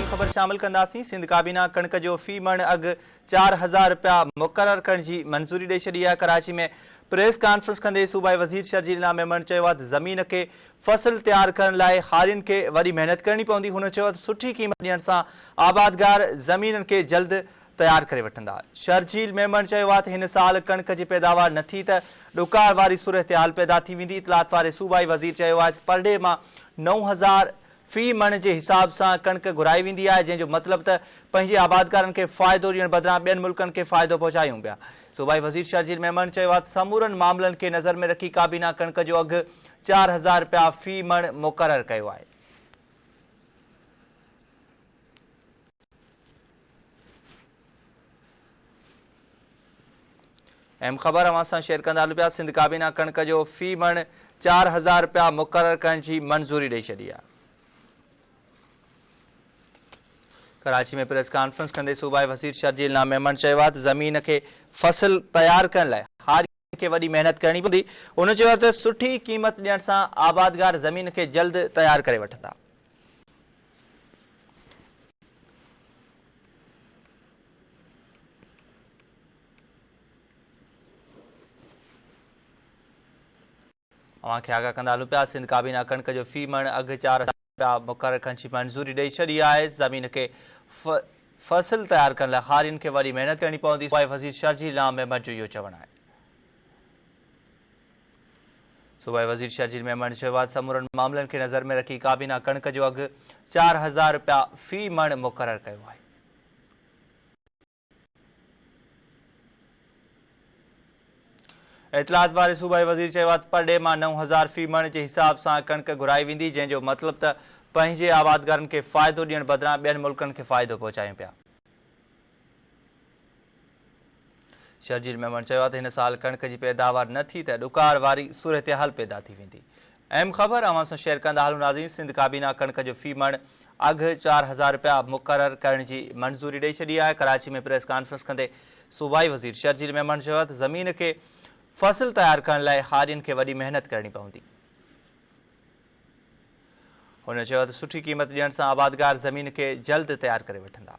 अहम ख़बर शामिल कंदासीं। सिंध काबीना कणक जो फी मण अघु 4000 रुपया मुक़रर करण जी मंज़ूरी ॾेई छॾी आहे। कराची में प्रेस कॉन्फ्रेंस कंदे सूबाई वज़ीर शर्जील इनाम मेमण चयो आहे त ज़मीन खे फसल तैयार करण लाइ हारियुनि खे वॾी महिनत करणी पवंदी। हुन चयो आहे त सुठी क़ीमत ॾियण सां आबादगार ज़मीननि खे जल्द तैयार करे वठंदा। शर्जील मेमण चयो आहे त हिन साल कणक जी पैदावार न थी त ॾुकार वारी सूरत हाल पैदा थी वेंदी। इतलात वारे सूबाई वज़ीर चयो आहे त पर डे मां 9000 फी मण के हिसाब से कणक घुराई वेंदी है, जंहिंजो मतलब त पंहिंजे आबादकारनि खे फ़ाइदो ॾियण बदिरां ॿियनि मुल्कनि खे फ़ाइदो पहुचायूं पिया। सूबाई वज़ीर शर्जील मेमण चयो आहे त समूरनि मामलनि खे नज़र में रखी काबीना कणक जो अघु 4000 रुपया फी मण मुक़रर कयो आहे। अहम ख़बर अवां सां शेयर कंदा हलूं पिया। सिंध काबीना कणक जो फी मण 4000 रुपया मुक़रर करण जी मंज़ूरी ॾेई छॾी आहे। कराची में प्रेस कॉन्फ्रेंस कंदे सूबाई वज़ीर शर्जील इनाम मेमण चयो आहे त ज़मीन खे फसल तैयार करण लाइ हारियुनि खे वॾी महिनत करणी पवंदी। हुन चयो आहे त सुठी क़ीमत ॾियण सां आबादगार ज़मीन खे जल्द तैयार करे वठंदा। अवां खे आगाह कंदा हलूं पिया। सिंध काबीना कणक जो फी मण अघु 4000 रुपया मुक़रर करण जी मंज़ूरी ॾेई छॾी आहे। ज़मीन खे फसल तैयार करण लाइ हारियुनि खे वॾी महिनत करणी पवंदी। सूबाई वज़ीर शर्जील इनाम मेमण जो इहो चवणु आहे। सूबाई वज़ीर शर्जील मेमण चयो आहे त समूरनि मामलनि खे नज़र में रखी काबीना कणक जो अघु 4000 रुपया फी मण मुक़रर कयो आहे। इतलात वारे सूबाई वज़ीर चयो आहे त पर डे मां 9000 फी मण के हिसाब से कणक घुराई वेंदी, जंहिंजो मतलब त पंहिंजे आबादगारनि खे फ़ाइदो ॾियण बदिरां ॿियनि मुल्कनि खे फ़ाइदो पहुचायूं पिया। शर्जील मेमण चयो आहे त हिन साल कणक जी पैदावार न थी त ॾुकार वारी सूरत हाल पैदा थी वेंदी। अहम ख़बर अवां सां शेयर कंदा हलूं नाज़रीन। सिंध काबीना कणक जो फी मण अघु 4000 रुपया मुक़रर करण जी मंज़ूरी ॾेई छॾी आहे। कराची में प्रेस कॉन्फ्रेंस कंदे सूबाई वज़ीर शर्जील मेमण चयो आहे त ज़मीन खे फसल तैयार करण लाइ हारियुनि खे वॾी महिनत करणी पवंदी। हुन चयो त सुठी क़ीमत ॾियण सां आबादगार ज़मीन खे जल्द तैयार करे वठंदा।